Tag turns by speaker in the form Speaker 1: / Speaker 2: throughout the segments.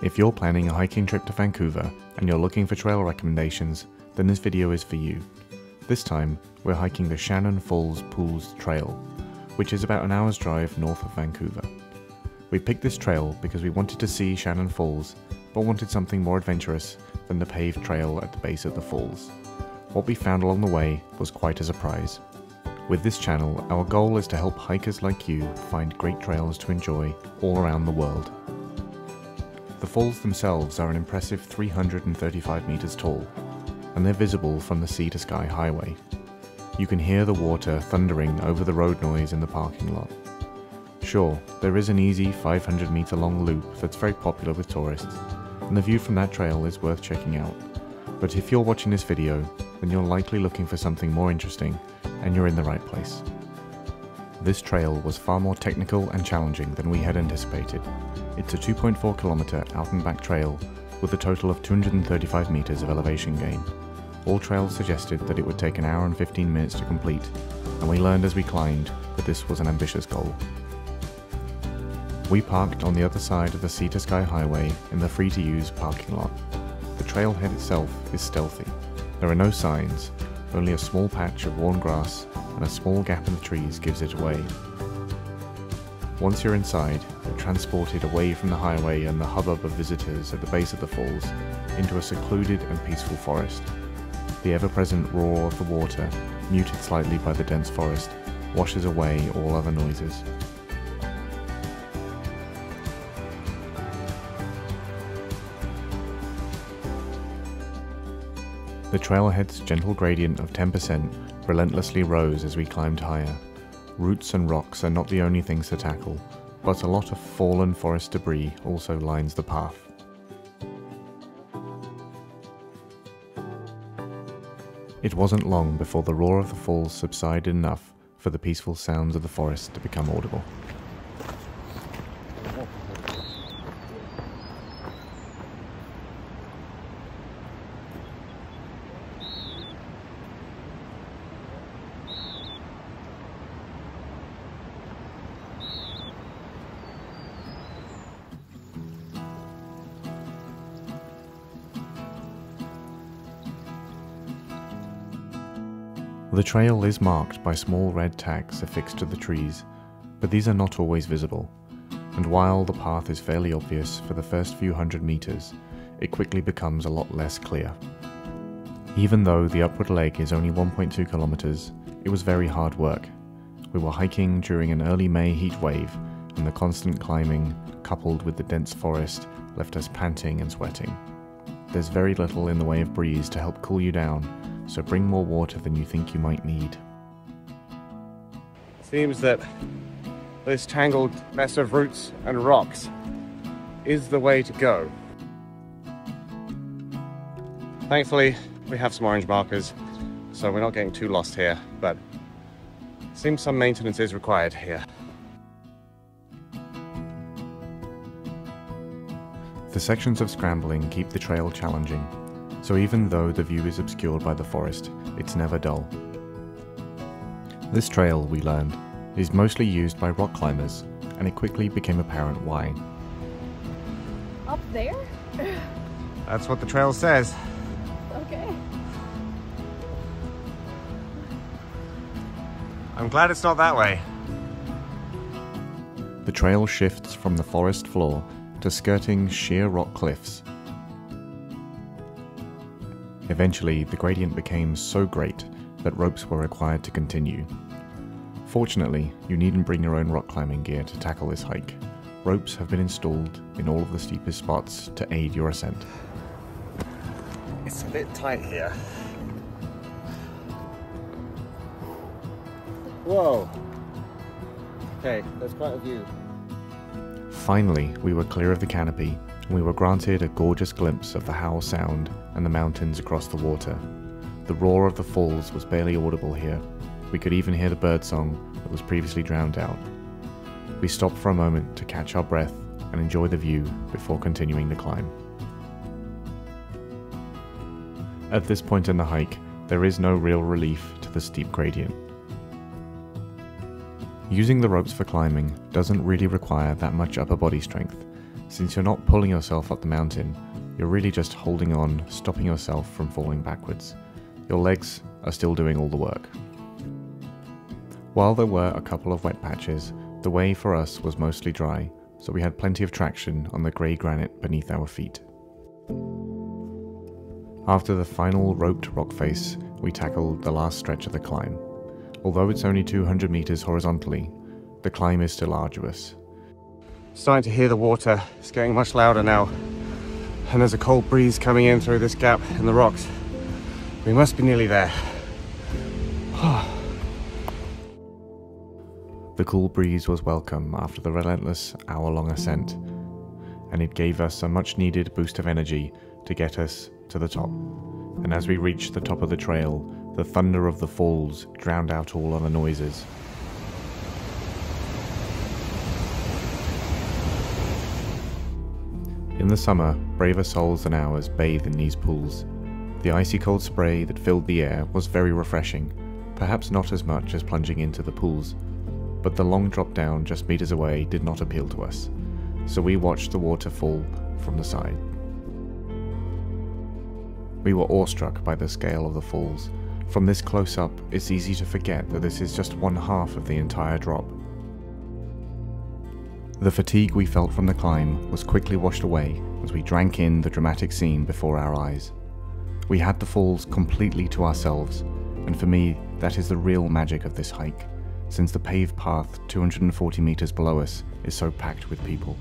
Speaker 1: If you're planning a hiking trip to Vancouver and you're looking for trail recommendations, then this video is for you. This time, we're hiking the Shannon Falls Pools Trail, which is about an hour's drive north of Vancouver. We picked this trail because we wanted to see Shannon Falls, but wanted something more adventurous than the paved trail at the base of the falls. What we found along the way was quite a surprise. With this channel, our goal is to help hikers like you find great trails to enjoy all around the world. The falls themselves are an impressive 335 meters tall, and they're visible from the Sea to Sky Highway. You can hear the water thundering over the road noise in the parking lot. Sure, there is an easy 500 meter long loop that's very popular with tourists, and the view from that trail is worth checking out. But if you're watching this video, then you're likely looking for something more interesting, and you're in the right place. This trail was far more technical and challenging than we had anticipated. It's a 2.4 kilometer out and back trail with a total of 235 meters of elevation gain. All trails suggested that it would take an hour and 15 minutes to complete, and we learned as we climbed that this was an ambitious goal. We parked on the other side of the Sea to Sky Highway in the free-to-use parking lot. The trailhead itself is stealthy. There are no signs, only a small patch of worn grass and a small gap in the trees gives it away. Once you're inside, you're transported away from the highway and the hubbub of visitors at the base of the falls into a secluded and peaceful forest. The ever-present roar of the water, muted slightly by the dense forest, washes away all other noises. The trailhead's gentle gradient of 10% relentlessly rose as we climbed higher. Roots and rocks are not the only things to tackle, but a lot of fallen forest debris also lines the path. It wasn't long before the roar of the falls subsided enough for the peaceful sounds of the forest to become audible. The trail is marked by small red tags affixed to the trees, but these are not always visible, and while the path is fairly obvious for the first few hundred meters, it quickly becomes a lot less clear. Even though the upward leg is only 1.2 kilometers, it was very hard work. We were hiking during an early May heat wave, and the constant climbing, coupled with the dense forest, left us panting and sweating. There's very little in the way of breeze to help cool you down, so bring more water than you think you might need.
Speaker 2: Seems that this tangled mess of roots and rocks is the way to go. Thankfully, we have some orange markers, so we're not getting too lost here, but it seems some maintenance is required here.
Speaker 1: The sections of scrambling keep the trail challenging, so even though the view is obscured by the forest, it's never dull. This trail, we learned, is mostly used by rock climbers, and it quickly became apparent why.
Speaker 3: Up there?
Speaker 2: That's what the trail says.
Speaker 3: Okay.
Speaker 2: I'm glad it's not that way.
Speaker 1: The trail shifts from the forest floor to skirting sheer rock cliffs. Eventually, the gradient became so great that ropes were required to continue. Fortunately, you needn't bring your own rock climbing gear to tackle this hike. Ropes have been installed in all of the steepest spots to aid your ascent.
Speaker 2: It's a bit tight here. Whoa. Okay, there's quite a view.
Speaker 1: Finally, we were clear of the canopy, and we were granted a gorgeous glimpse of the Howe Sound and the mountains across the water. The roar of the falls was barely audible here. We could even hear the birdsong that was previously drowned out. We stopped for a moment to catch our breath and enjoy the view before continuing the climb. At this point in the hike, there is no real relief to the steep gradient. Using the ropes for climbing doesn't really require that much upper body strength, Since you're not pulling yourself up the mountain, you're really just holding on, stopping yourself from falling backwards. Your legs are still doing all the work. While there were a couple of wet patches, the way for us was mostly dry, so we had plenty of traction on the grey granite beneath our feet. After the final roped rock face, we tackled the last stretch of the climb. Although it's only 200 meters horizontally, the climb is still arduous.
Speaker 2: Starting to hear the water. It's getting much louder now. And there's a cold breeze coming in through this gap in the rocks. We must be nearly there.
Speaker 1: The cool breeze was welcome after the relentless hour-long ascent, and it gave us a much-needed boost of energy to get us to the top. And as we reached the top of the trail, the thunder of the falls drowned out all other noises. In the summer, braver souls than ours bathe in these pools. The icy cold spray that filled the air was very refreshing, perhaps not as much as plunging into the pools, but the long drop down just meters away did not appeal to us, so we watched the water fall from the side. We were awestruck by the scale of the falls. From this close up, it's easy to forget that this is just one half of the entire drop. The fatigue we felt from the climb was quickly washed away as we drank in the dramatic scene before our eyes. We had the falls completely to ourselves, and for me, that is the real magic of this hike, since the paved path 240 meters below us is so packed with people.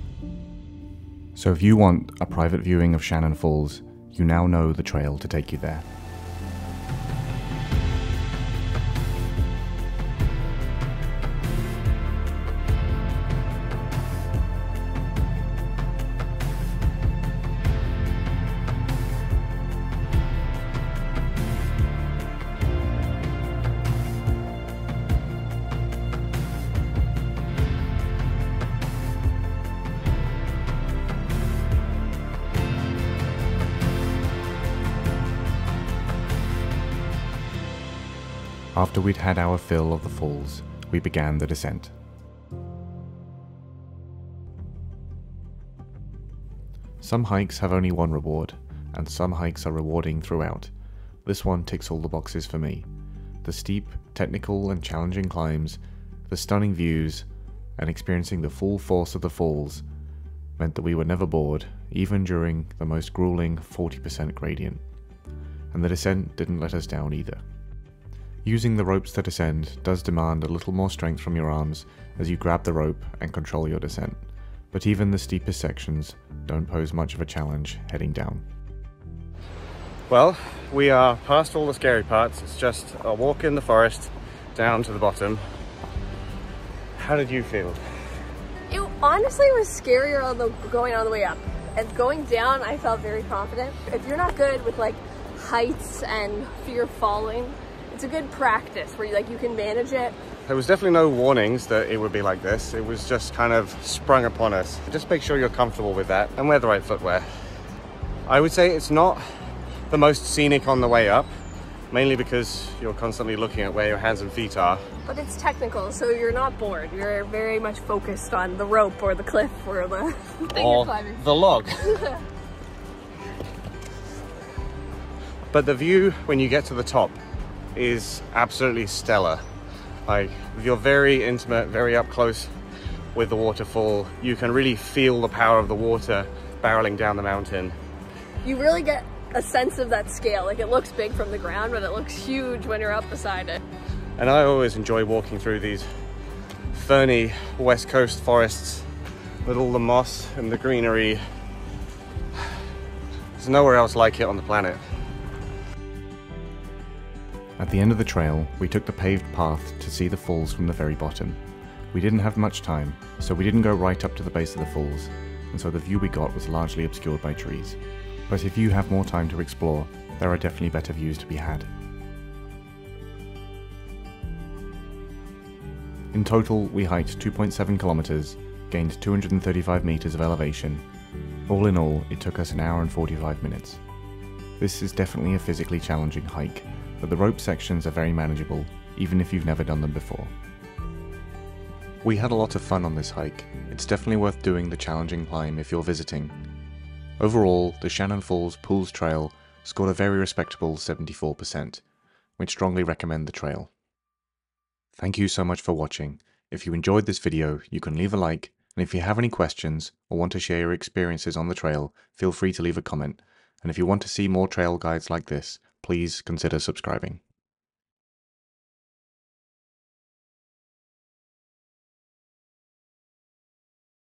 Speaker 1: So if you want a private viewing of Shannon Falls, you now know the trail to take you there. After we'd had our fill of the falls, we began the descent. Some hikes have only one reward, and some hikes are rewarding throughout. This one ticks all the boxes for me. The steep, technical and challenging climbs, the stunning views, and experiencing the full force of the falls meant that we were never bored, even during the most grueling 40% gradient. And the descent didn't let us down either. Using the ropes to descend does demand a little more strength from your arms as you grab the rope and control your descent, but even the steepest sections don't pose much of a challenge heading down.
Speaker 2: Well, we are past all the scary parts. It's just a walk in the forest down to the bottom. How did you feel?
Speaker 3: It honestly was scarier going on the way up. And going down, I felt very confident. If you're not good with like heights and fear of falling, it's a good practice where you can manage it.
Speaker 2: There was definitely no warnings that it would be like this. It was just kind of sprung upon us. Just make sure you're comfortable with that and wear the right footwear. I would say it's not the most scenic on the way up, mainly because you're constantly looking at where your hands and feet are.
Speaker 3: But it's technical, so you're not bored. You're very much focused on the rope or the cliff or the thing you're climbing.
Speaker 2: The log. But the view when you get to the top is absolutely stellar. Like, if you're very intimate, very up close with the waterfall, you can really feel the power of the water barreling down the mountain.
Speaker 3: You really get a sense of that scale. Like, it looks big from the ground, but it looks huge when you're up beside it.
Speaker 2: And I always enjoy walking through these ferny west coast forests with all the moss and the greenery. There's nowhere else like it on the planet.
Speaker 1: At the end of the trail, we took the paved path to see the falls from the very bottom. We didn't have much time, so we didn't go right up to the base of the falls, and so the view we got was largely obscured by trees. But if you have more time to explore, there are definitely better views to be had. In total, we hiked 2.7 kilometers, gained 235 meters of elevation. All in all, it took us an hour and 45 minutes. This is definitely a physically challenging hike, but the rope sections are very manageable, even if you've never done them before. We had a lot of fun on this hike. It's definitely worth doing the challenging climb if you're visiting. Overall, the Shannon Falls Pools Trail scored a very respectable 74%. We'd strongly recommend the trail. Thank you so much for watching. If you enjoyed this video, you can leave a like, and if you have any questions or want to share your experiences on the trail, feel free to leave a comment. And if you want to see more trail guides like this, please consider subscribing.